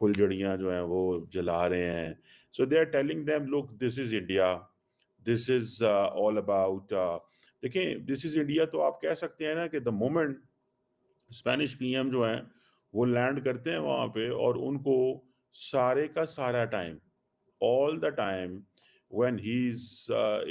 फुलझड़ियाँ जो हैं वो जला रहे हैं। So they are telling them look this is India, this is all about देखिए दिस इज़ इंडिया तो आप कह सकते हैं ना कि द मोमेंट स्पेनिश पीएम जो हैं, वो लैंड करते हैं वहाँ पे और उनको सारे का सारा time, all the time when he is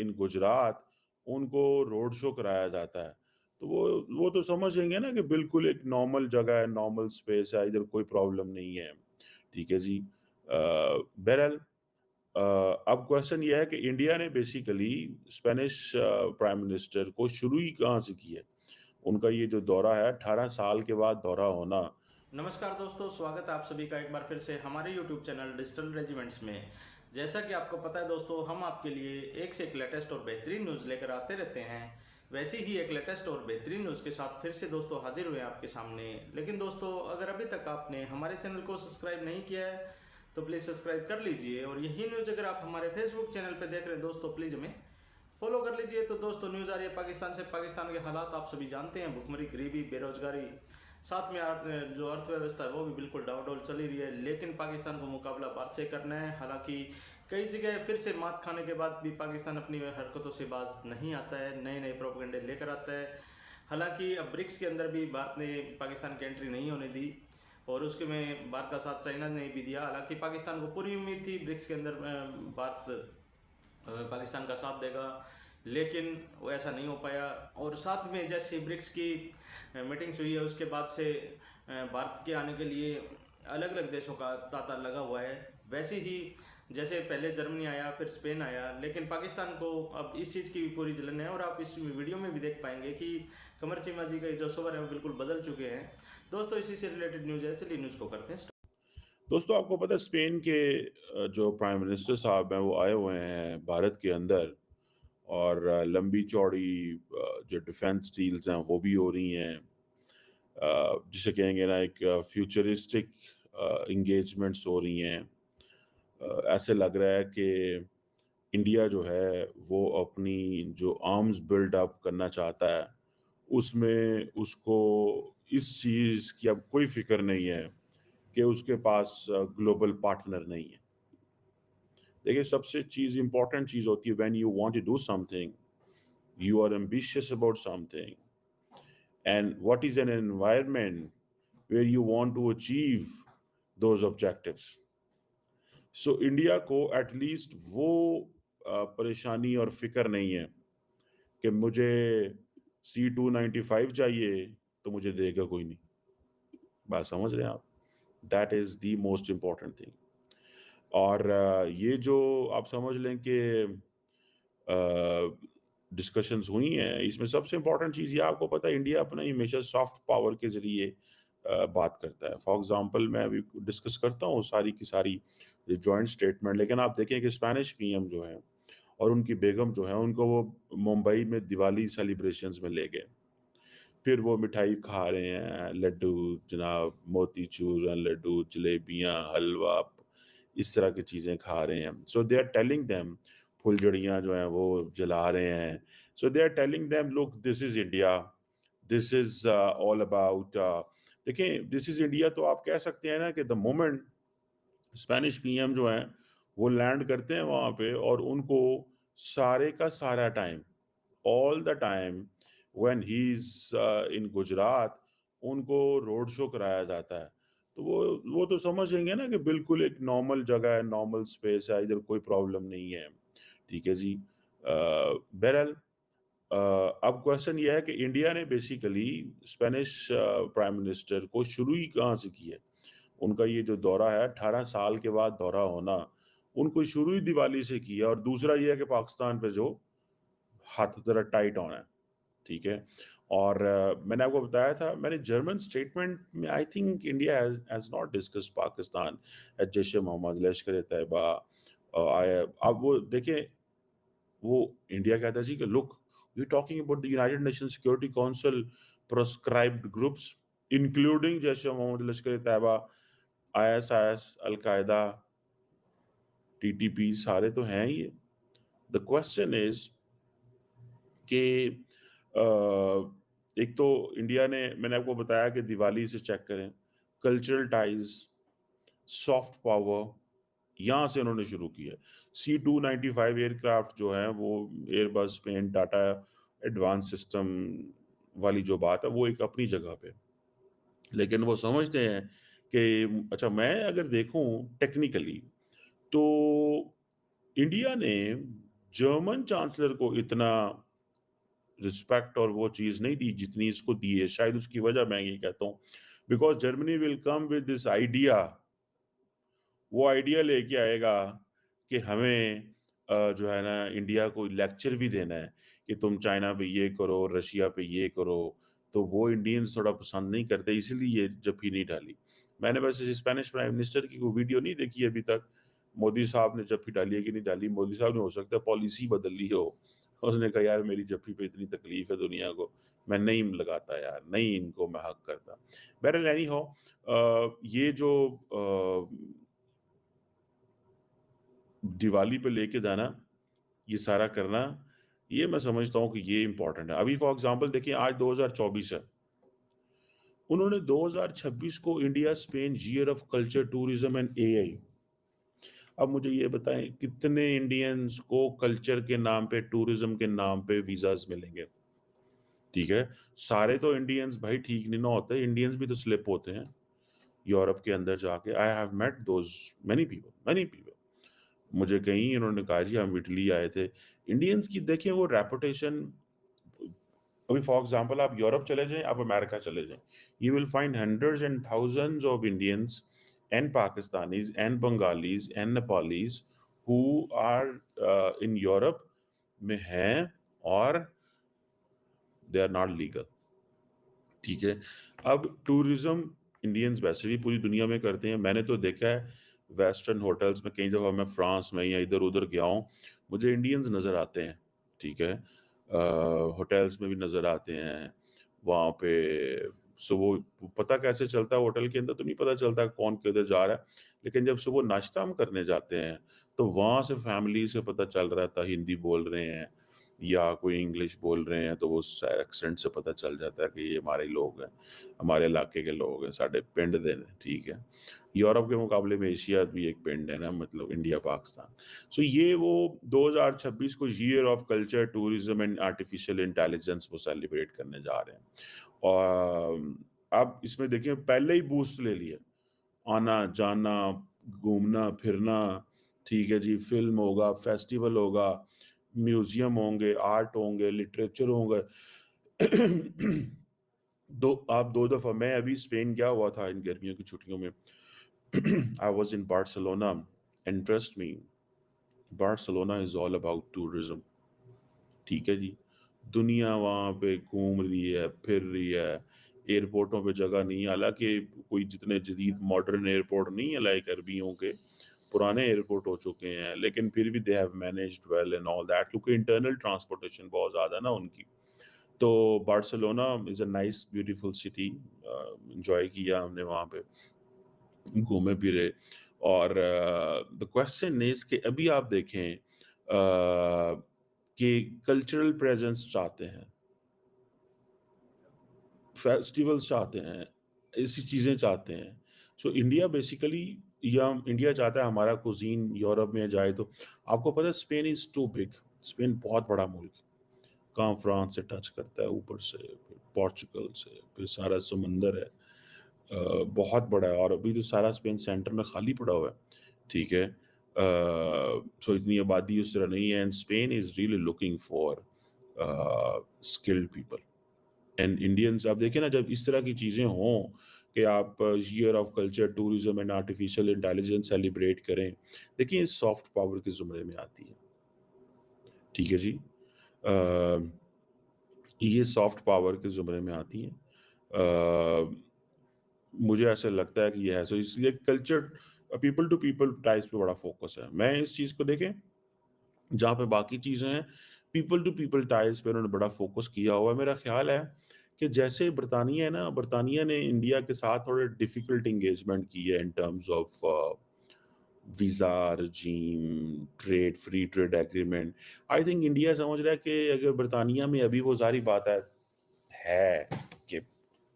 in Gujarat, उनको रोड शो कराया जाता है। तो वो तो समझेंगे ना कि बिल्कुल एक नॉर्मल जगह है, नॉर्मल स्पेस है, इधर कोई प्रॉब्लम नहीं है। ठीक है जी। बहरहाल अब क्वेश्चन ये है कि इंडिया ने बेसिकली स्पेनिश प्राइम मिनिस्टर को शुरू ही कहाँ से की है? उनका ये जो दौरा है 18 साल के बाद दौरा होना। नमस्कार दोस्तों, स्वागत है आप सभी का एक बार फिर से हमारे YouTube चैनल डिजिटल रेजिमेंट्स में। जैसा कि आपको पता है दोस्तों, हम आपके लिए एक से एक लेटेस्ट और बेहतरीन न्यूज़ लेकर आते रहते हैं। वैसे ही एक लेटेस्ट और बेहतरीन न्यूज़ के साथ फिर से दोस्तों हाजिर हुए हैं आपके सामने। लेकिन दोस्तों, अगर अभी तक आपने हमारे चैनल को सब्सक्राइब नहीं किया है तो प्लीज़ सब्सक्राइब कर लीजिए। और यही न्यूज़ अगर आप हमारे फेसबुक चैनल पर देख रहे हैं दोस्तों, प्लीज़ हमें फॉलो कर लीजिए। तो दोस्तों, न्यूज़ आ रही है पाकिस्तान से। पाकिस्तान के हालात आप सभी जानते हैं, भुखमरी, गरीबी, बेरोजगारी, साथ में जो अर्थव्यवस्था है वो भी बिल्कुल डाउनडोल चली रही है। लेकिन पाकिस्तान को मुकाबला भारत से करना है। हालांकि कई जगह फिर से मात खाने के बाद भी पाकिस्तान अपनी हरकतों से बाज नहीं आता है, नए नए प्रोपेगेंडे लेकर आता है। हालांकि अब ब्रिक्स के अंदर भी भारत ने पाकिस्तान की एंट्री नहीं होने दी और उसके में भारत का साथ चाइना ने भी दिया। हालांकि पाकिस्तान को पूरी उम्मीद थी ब्रिक्स के अंदर भारत पाकिस्तान का साथ देगा, लेकिन वो ऐसा नहीं हो पाया। और साथ में जैसे ब्रिक्स की मीटिंग्स हुई है उसके बाद से भारत के आने के लिए अलग अलग देशों का तांता लगा हुआ है। वैसे ही जैसे पहले जर्मनी आया, फिर स्पेन आया, लेकिन पाकिस्तान को अब इस चीज़ की भी पूरी जलन है। और आप इस वीडियो में भी देख पाएंगे कि कमर चीमा जी के जो सोवर है वो बिल्कुल बदल चुके हैं। दोस्तों, इसी से रिलेटेड न्यूज़ है, चलिए न्यूज़ को करते हैं। दोस्तों आपको पता है स्पेन के जो प्राइम मिनिस्टर साहब हैं वो आए हुए हैं भारत के अंदर और लंबी चौड़ी जो डिफेंस डील्स हैं वो भी हो रही हैं। जिसे कहेंगे ना एक फ्यूचरिस्टिक एंगेजमेंट्स हो रही हैं। ऐसे लग रहा है कि इंडिया जो है वो अपनी जो आर्म्स बिल्ड अप करना चाहता है उसमें उसको इस चीज़ की अब कोई फिक्र नहीं है कि उसके पास ग्लोबल पार्टनर नहीं है। देखिए सबसे चीज़ इंपॉर्टेंट चीज़ होती है when you want to do something, you are ambitious about something and what is an environment where you want to achieve those objectives. So India को एटलीस्ट वो परेशानी और फिक्र नहीं है कि मुझे C-295 चाहिए तो मुझे देगा कोई नहीं। बात समझ रहे हैं आप? That is the most important thing. और ये जो आप समझ लें कि डिस्कशंस हुई हैं, इसमें सबसे इम्पोर्टेंट चीज़ ये आपको पता है इंडिया अपना हमेशा सॉफ्ट पावर के ज़रिए बात करता है। फॉर एग्ज़ाम्पल मैं अभी डिस्कस करता हूँ सारी की सारी जॉइंट स्टेटमेंट, लेकिन आप देखें कि स्पेनिश पीएम जो हैं और उनकी बेगम जो है उनको वो मुंबई में दिवाली सेलिब्रेशंस में ले गए। फिर वो मिठाई खा रहे हैं, लड्डू जनाब, मोतीचूर, लड्डू, जलेबियाँ, हलवा, इस तरह की चीज़ें खा रहे हैं। So they are telling them फुलझड़ियाँ जो हैं वो जला रहे हैं। So they are telling them look this is India, this is all about देखिए दिस इज़ इंडिया तो आप कह सकते हैं ना कि द मोमेंट स्पेनिश पीएम जो हैं, वो लैंड करते हैं वहाँ पे और उनको सारे का सारा time, all the time when he is in Gujarat, उनको रोड शो कराया जाता है। तो वो तो समझेंगे ना कि बिल्कुल एक नॉर्मल जगह है, नॉर्मल स्पेस है, इधर कोई प्रॉब्लम नहीं है। ठीक है जी। बहरहाल अब क्वेश्चन ये है कि इंडिया ने बेसिकली स्पेनिश प्राइम मिनिस्टर को शुरू ही कहाँ से की है? उनका ये जो दौरा है 18 साल के बाद दौरा होना, उनको शुरू ही दिवाली से किया और दूसरा ये है कि पाकिस्तान पे जो हाथ ज़रा टाइट होना है, ठीक है? और मैंने आपको बताया था मैंने जर्मन स्टेटमेंट में I think India has not discussed Pakistan at Jaish e Mohammed, Lashkar e Taiba आया अब वो देखें वो इंडिया कहता है जी कि look we talking about the United Nation Security Council proscribed groups including Jaish-e-Mohammed, Lashkar-e-Taiba, ISIS, al-Qaeda, TTP सारे तो हैं ही। द क्वेश्चन इज़ कि एक तो इंडिया ने मैंने आपको बताया कि दिवाली से चेक करें, कल्चरल टाइज़, सॉफ्ट पावर यहाँ से उन्होंने शुरू किया है। C295 एयरक्राफ्ट जो है वो एयरबस में टाटा एडवांस सिस्टम वाली जो बात है वो एक अपनी जगह पे। लेकिन वो समझते हैं कि अच्छा मैं अगर देखूं टेक्निकली तो इंडिया ने जर्मन चांसलर को इतना रिस्पेक्ट और वो चीज़ नहीं दी जितनी इसको दी है। शायद उसकी वजह मैं ये कहता हूँ because Germany will come with this idea, वो आइडिया लेके आएगा कि हमें जो है ना इंडिया को लेक्चर भी देना है कि तुम चाइना पे ये करो, रशिया पे ये करो, तो वो इंडियंस थोड़ा पसंद नहीं करते इसीलिए ये जप्फी नहीं डाली। मैंने वैसे स्पेनिश प्राइम मिनिस्टर की कोई वीडियो नहीं देखी अभी तक, मोदी साहब ने जप्फी डाली है कि नहीं डाली, मोदी साहब ने हो सकता है पॉलिसी बदल ली हो। उसने कहा यार मेरी जप्फी पे इतनी तकलीफ है दुनिया को, मैं नहीं लगाता यार, नहीं इनको मैं हक करता। बहरहाल एनी हाउ ये जो दिवाली पे लेके जाना, ये सारा करना, ये मैं समझता हूँ कि ये इम्पोर्टेंट है। अभी फॉर एग्ज़ाम्पल देखिए आज 2024 है। उन्होंने 2026 को India Spain year of culture, tourism and AI. अब मुझे ये बताएं कितने इंडियंस को कल्चर के नाम पे, टूरिज्म के नाम पे वीज़ाज़ मिलेंगे? ठीक है? सारे तो इंडियंस भाई ठीक नहीं ना होते, इंडियंस भी तो स्लिप होते हैं। यूरोप के अंदर जाके I have met those many people. मुझे कहीं इन्होंने कहा जी हम इटली आए थे। इंडियंस की देखिए वो रेपुटेशन, अभी फॉर एग्जांपल आप यूरोप चले जाएँ, आप अमेरिका चले जाएँ, you will find hundreds and thousands of Indians and Pakistanis and Bengalis and Nepalis who are in Europe में हैं और दे आर नॉट लीगल। ठीक है? अब टूरिज़्म इंडियंस वैसे भी पूरी दुनिया में करते हैं। मैंने तो देखा है वेस्टर्न होटल्स में, कई दफ़ा मैं फ्रांस में या इधर-उधर गया हूँ, मुझे इंडियंस नज़र आते हैं, ठीक है? होटल्स में भी नज़र आते हैं, वहाँ पे सुबह पता कैसे चलता है होटल के अंदर तो नहीं पता चलता कौन किधर जा रहा है, लेकिन जब सुबह नाश्ता हम करने जाते हैं, तो वहाँ से फैमिली से पता चल रहा था हिंदी बोल रहे हैं या कोई इंग्लिश बोल रहे हैं, तो वो एक्सेंट से पता चल जाता है कि ये हमारे लोग हैं, हमारे इलाके के लोग हैं, साढ़े पिंड दे ने, ठीक है। यूरोप के मुकाबले में एशिया भी एक पिंड है ना, मतलब इंडिया पाकिस्तान। सो ये वो 2026 को year of culture, tourism and artificial intelligence वो सेलिब्रेट करने जा रहे हैं। और अब इसमें देखिए पहले ही बूस्ट ले लिया, आना जाना, घूमना फिरना, ठीक है जी, फिल्म होगा, फेस्टिवल होगा, म्यूजियम होंगे, आर्ट होंगे, लिटरेचर होंगे। आप दो दफा, मैं अभी स्पेन गया हुआ था इन गर्मियों की छुट्टियों में। I was in Barcelona and trust me, Barcelona is all about tourism. ठीक है जी, दुनिया वहाँ पे घूम रही है, फिर रही है, एयरपोर्टों पे जगह नहीं है, हालाँकि कोई जितने जदीद मॉडर्न एयरपोर्ट नहीं है लाइक अरबियों के, पुराने एयरपोर्ट हो चुके हैं, लेकिन फिर भी they have managed well and all that क्योंकि इंटरनल ट्रांसपोर्टेशन बहुत ज़्यादा है ना उनकी। तो Barcelona is a nice beautiful city, enjoy किया हमने वहाँ पे, घूमे फिरे। और द क्वेश्चन इज़ कि अभी आप देखें कि कल्चरल प्रेज़ेंस चाहते हैं, फेस्टिवल्स चाहते हैं, ऐसी चीज़ें चाहते हैं। सो इंडिया बेसिकली, या इंडिया चाहता है हमारा कुज़ीन यूरोप में जाए तो आपको पता है Spain is too big, Spain बहुत बड़ा मुल्क है। कहाँ फ्रांस से टच करता है ऊपर से, फिर पोर्चुगल से, फिर सारा समंदर है। बहुत बड़ा है और अभी तो सारा स्पेन सेंटर में खाली पड़ा हुआ है, ठीक है? सो इतनी आबादी उस तरह नहीं है and Spain is really looking for skilled people. And Indians, आप देखिए ना जब इस तरह की चीज़ें हों कि आप year of culture, tourism and artificial intelligence celebrate करें, देखिए इस सॉफ्ट पावर के ज़ुमरे में आती है, ठीक है जी? अ, ये सॉफ्ट पावर के ज़ुमरे में आती हैं। मुझे ऐसा लगता है कि ये है, सो इसलिए culture, people to people ties पे बड़ा फ़ोकस है। मैं इस चीज़ को देखें, जहाँ पे बाकी चीज़ें हैं, पीपल टू पीपल टाइज़ पे उन्होंने बड़ा फ़ोकस किया हुआ है। मेरा ख़्याल है कि जैसे बर्तानिया है ना, बर्तानिया ने इंडिया के साथ थोड़े डिफ़िकल्ट एंगेजमेंट की है in terms of visa, regime, trade, free trade agreement. I think India समझ रहा है कि अगर बर्तानिया में अभी वो ज़ाहिर बात है कि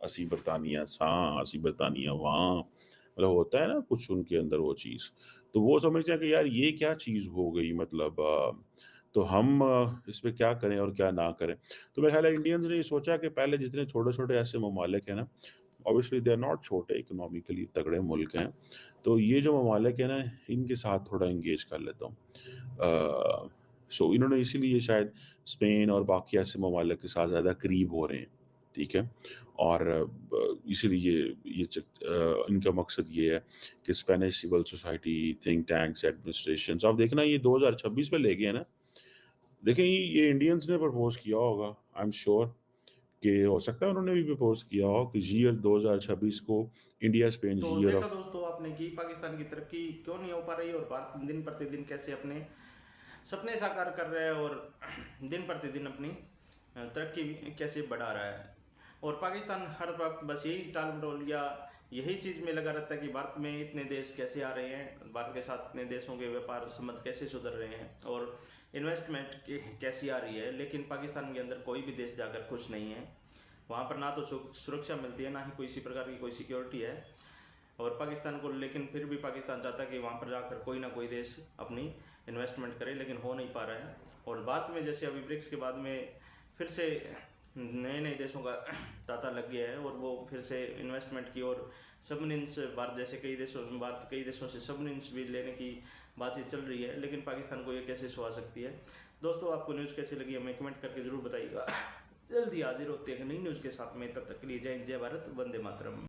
असी बरतानिया सां, असी बरतानिया वहाँ, मतलब होता है ना कुछ उनके अंदर वो चीज़। तो वो समझते हैं कि यार ये क्या चीज़ हो गई, मतलब तो हम इस पे क्या करें और क्या ना करें। तो मेरा ख़्याल है इंडियंस ने ये सोचा कि पहले जितने छोटे-छोटे ऐसे ममालिक हैं ना, ऑब्वियसली दे आर नॉट छोटे, इकोनॉमिकली तगड़े मुल्क हैं। तो ये जो ममालिक हैं ना, इनके साथ थोड़ा एंगेज कर लेता हूँ। सो इन्होंने इसीलिए शायद स्पेन और बाकी ऐसे ममालिक के साथ ज़्यादा करीब हो रहे हैं, ठीक है? और इसीलिए इनका मकसद ये है कि Spanish civil society, think tanks, administrations, अब देखना ये 2026 में ले गए हैं ना, देखें ये इंडियंस ने प्रपोज़ किया होगा, आई एम श्योर कि हो सकता है उन्होंने भी प्रपोज़ किया हो कि ईयर 2026 को इंडिया स्पेन तो ईयर देखा ऑफ। दोस्तों आपने कि पाकिस्तान की तरक्की क्यों नहीं हो पा रही और भारत दिन प्रतिदिन कैसे अपने सपने साकार कर रहा है और दिन प्रतिदिन अपनी तरक्की कैसे बढ़ा रहा है। और पाकिस्तान हर वक्त बस यही टाल मटोल या यही चीज़ में लगा रहता है कि भारत में इतने देश कैसे आ रहे हैं, भारत के साथ इतने देशों के व्यापार संबंध कैसे सुधर रहे हैं और इन्वेस्टमेंट कैसी आ रही है। लेकिन पाकिस्तान के अंदर कोई भी देश जाकर खुश नहीं है, वहाँ पर ना तो सुरक्षा मिलती है, ना ही कोई इसी प्रकार की कोई सिक्योरिटी है। और पाकिस्तान को, लेकिन फिर भी पाकिस्तान चाहता है कि वहाँ पर जाकर कोई ना कोई देश अपनी इन्वेस्टमेंट करे, लेकिन हो नहीं पा रहा है। और भारत में जैसे अभी ब्रिक्स के बाद में फिर से नए नए देशों का तांता लग गया है और वो फिर से इन्वेस्टमेंट की और सबमरीन्स, भारत जैसे कई देशों से सबमरीन्स भी लेने की बातचीत चल रही है। लेकिन पाकिस्तान को ये कैसे सुहा सकती है। दोस्तों आपको न्यूज़ कैसी लगी हमें कमेंट करके ज़रूर बताइएगा। जल्दी हाजिर होते हैं नई न्यूज़ के साथ में, तब तक के लिए जय हिंद, जय भारत, वंदे मातरम।